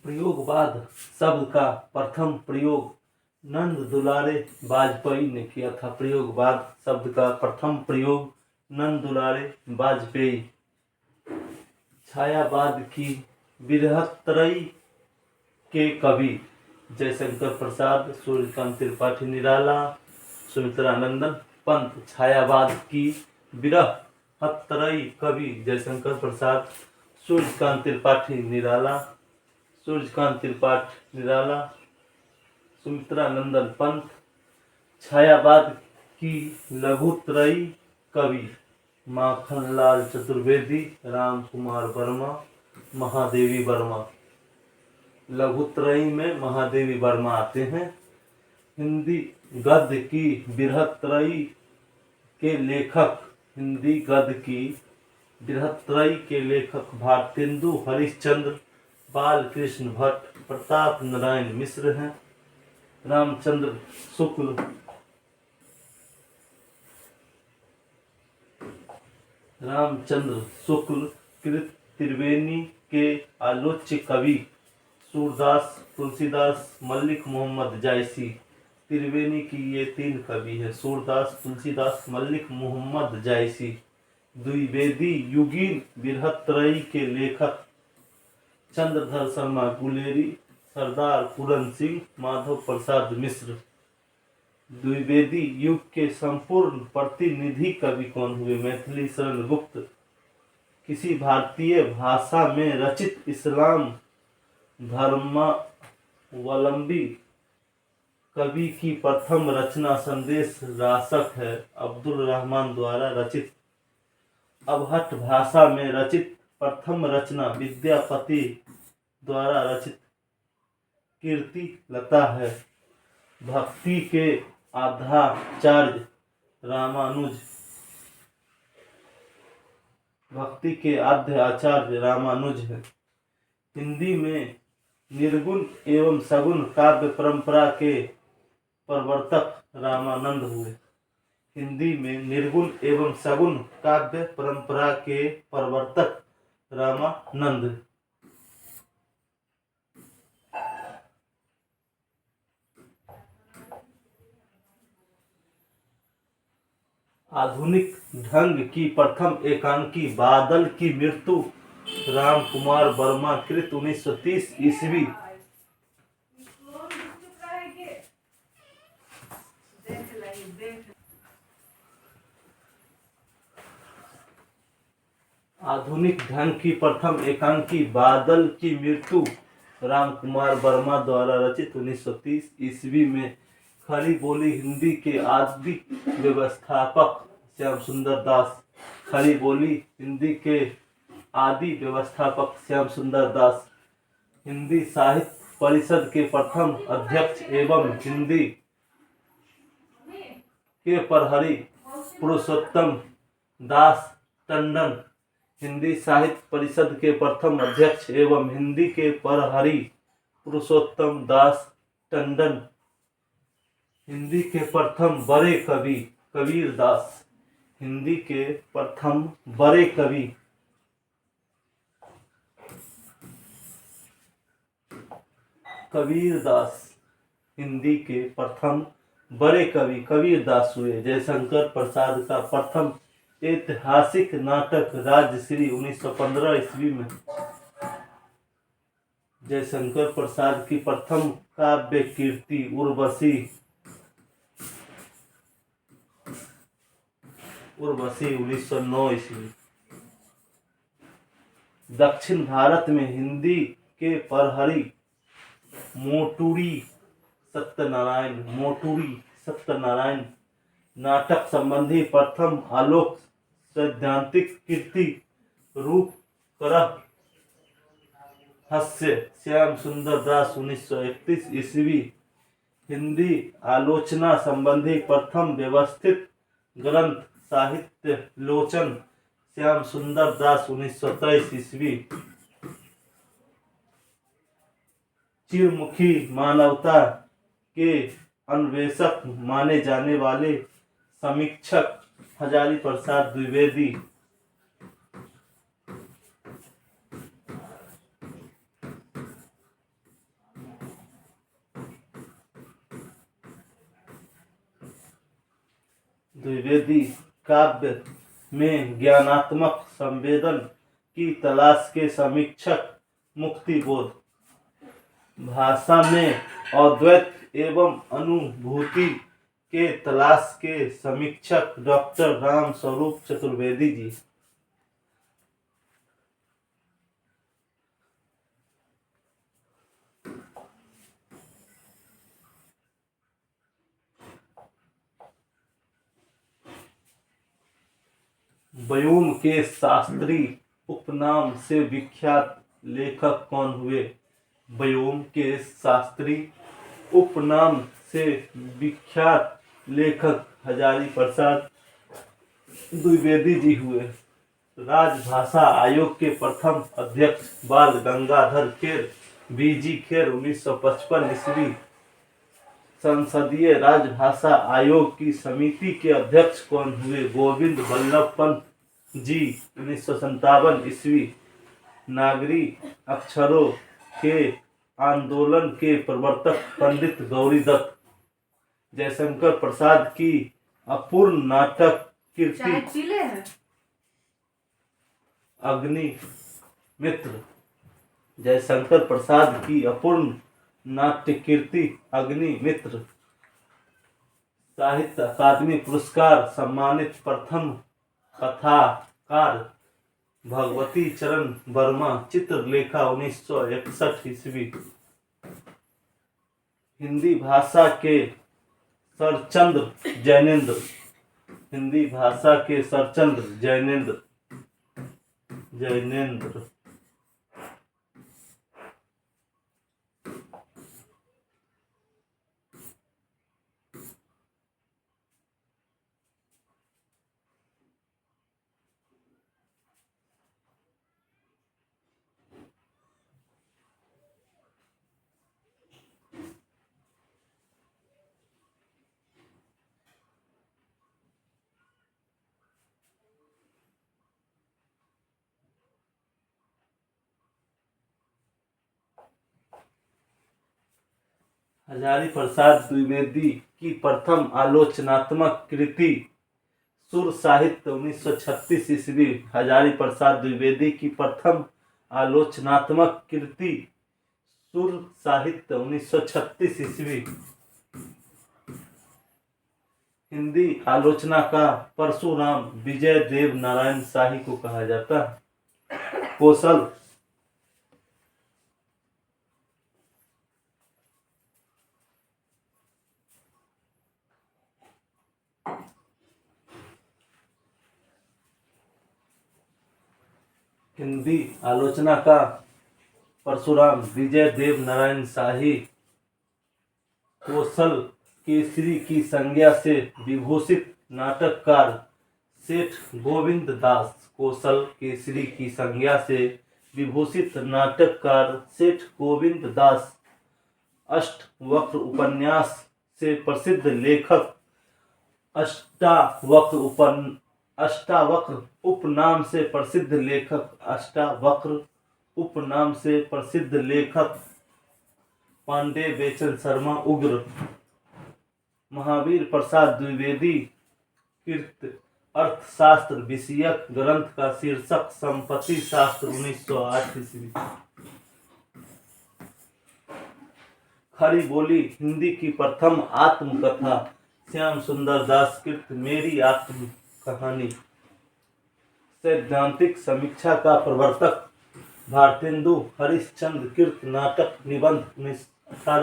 प्रयोगवाद शब्द का प्रथम प्रयोग नंद दुलारे वाजपेयी ने किया था। प्रयोगवाद शब्द का प्रथम प्रयोग नंद दुलारे वाजपेयी। छायावाद की बृहत्तरई के कवि जयशंकर प्रसाद, सूर्यकांत त्रिपाठी निराला, सुमित्रानंदन पंत। छायावाद की बृहत्तरई कवि जयशंकर प्रसाद, सूर्यकांत त्रिपाठी निराला, सुमित्रानंदन पंत। छायावाद की लघुत्रयी कवि माखनलाल चतुर्वेदी, राम कुमार वर्मा, महादेवी वर्मा। लघुत्रयी में महादेवी वर्मा आते हैं। हिंदी गद्य की बृहत्त्रयी के लेखक भारतेंदु हरिश्चंद्र, बालकृष्ण भट्ट, प्रताप नारायण मिश्र हैं। रामचंद्र शुक्ल कृत त्रिवेणी के आलोच्य कवि सूरदास, तुलसीदास, मल्लिक मोहम्मद जायसी। त्रिवेणी की ये 3 कवि है, सूरदास, तुलसीदास, मल्लिक मोहम्मद जायसी। द्विवेदी युगीन बृहत्त्रयी के लेखक चंद्रधर शर्मा गुलेरी, सरदार पूरन सिंह, माधव प्रसाद मिश्र। द्विवेदी युग के संपूर्ण प्रतिनिधि कवि कौन हुए? मैथिली शरण गुप्त। किसी भारतीय भाषा में रचित इस्लाम धर्मावलंबी कवि की प्रथम रचना संदेश रासक है, अब्दुल रहमान द्वारा रचित। अबहट भाषा में रचित प्रथम रचना विद्यापति द्वारा रचित कीर्ति लता है। भक्ति के आद्याचार्य रामानुज है। हिंदी में निर्गुण एवं सगुण काव्य परंपरा के प्रवर्तक रामानंद हुए। हिंदी में निर्गुण एवं सगुण काव्य परंपरा के प्रवर्तक रामानंद। आधुनिक ढंग की प्रथम एकांकी बादल की मृत्यु राम कुमार वर्मा कृत 1930 ईस्वी। आधुनिक ढंग की प्रथम एकांकी बादल की मृत्यु राम कुमार वर्मा द्वारा रचित 1930 ईस्वी में। खड़ी बोली हिंदी के आदि व्यवस्थापक श्याम सुंदर दास। खड़ी बोली हिंदी के आदि व्यवस्थापक श्याम सुंदर दास। हिंदी साहित्य परिषद के प्रथम अध्यक्ष एवं हिंदी के प्रहरी पुरुषोत्तम दास टंडन। हिंदी साहित्य परिषद के प्रथम अध्यक्ष एवं हिंदी के प्रहरी पुरुषोत्तम दास टंडन। हिंदी के प्रथम बड़े कवि कबीरदास। हिंदी के प्रथम बड़े कवि कबीरदास। हिंदी के प्रथम बड़े कवि कबीरदास हुए। जयशंकर प्रसाद का प्रथम ऐतिहासिक नाटक राजश्री 1915 ईस्वी में। जयशंकर प्रसाद की प्रथम काव्य कीर्ति उर्वशी 1909 ईस्वी। दक्षिण भारत में हिंदी के प्रहरी मोटूरी सत्यनारायण नाटक संबंधी प्रथम आलोक सैद्धांतिक कीर्ति रूप करह हास्य श्याम सुंदर दास 1931 ईस्वी। हिंदी आलोचना संबंधी प्रथम व्यवस्थित ग्रंथ साहित्य लोचन श्याम सुंदर दास 1923 ईस्वी। चिरमुखी मानवता के अन्वेषक माने जाने वाले समीक्षक हजारी प्रसाद द्विवेदी। द्विवेदी काव्य में ज्ञानात्मक संवेदन की तलाश के समीक्षक मुक्ति बोध, भाषा में अद्वैत एवं अनुभूति के तलाश के समीक्षक डॉक्टर राम स्वरूप चतुर्वेदी जी। व्योम के शास्त्री उपनाम से विख्यात लेखक कौन हुए? व्योम के शास्त्री उपनाम से विख्यात लेखक हजारी प्रसाद द्विवेदी जी हुए। राजभाषा आयोग के प्रथम अध्यक्ष बाल गंगाधर खेर बीजी खेर 1955 ईस्वी। संसदीय राजभाषा आयोग की समिति के अध्यक्ष कौन हुए? गोविंद बल्लभ पंत जी 1957 ईस्वी। नागरी अक्षरों के आंदोलन के प्रवर्तक पंडित गौरी दत्त। जयशंकर प्रसाद की अपूर्ण नाटक कीर्ति अग्निमित्र। जयशंकर प्रसाद की अपूर्ण नाट्य कीर्ति अग्निमित्र साहित्य अकादमी पुरस्कार सम्मानित प्रथम कथाकार भगवती चरण वर्मा। चित्रलेखा 1961 ईस्वी। हिंदी भाषा के सरचंद्र जैनेन्द्र। हिंदी भाषा के सरचंद्र जैनेन्द्र। हजारी प्रसाद द्विवेदी की प्रथम आलोचनात्मक कृति सुर साहित्य 1936 ईस्वी। हजारी प्रसाद द्विवेदी की प्रथम आलोचनात्मक कृति सुर साहित्य 1936 ईस्वी। हिंदी आलोचना का परशुराम विजय देव नारायण शाही को कहा जाता। कौशल हिंदी आलोचना का परशुराम विजय देव नारायण शाही। कौशल केसरी की संज्ञा से विभूषित नाटककार सेठ गोविंद दास। कौशल केसरी की संज्ञा से विभूषित नाटककार सेठ गोविंद दास। अष्टवक्र उपन्यास से प्रसिद्ध लेखक अष्टावक्र उपनाम से प्रसिद्ध लेखक अष्टावक्र उपनाम से प्रसिद्ध लेखक पांडे बेचन शर्मा उग्र। महावीर प्रसाद द्विवेदी कृत अर्थशास्त्र विषयक ग्रंथ का शीर्षक संपत्ति शास्त्र 1908 ईस्वी। खरी बोली हिंदी की प्रथम आत्मकथा श्याम सुंदर दास कृत मेरी आत्म कहानी। सैद्धांतिक समीक्षा का प्रवर्तक भारतेंदु हरिश्चंद्र कृत नाटक निबंध 1918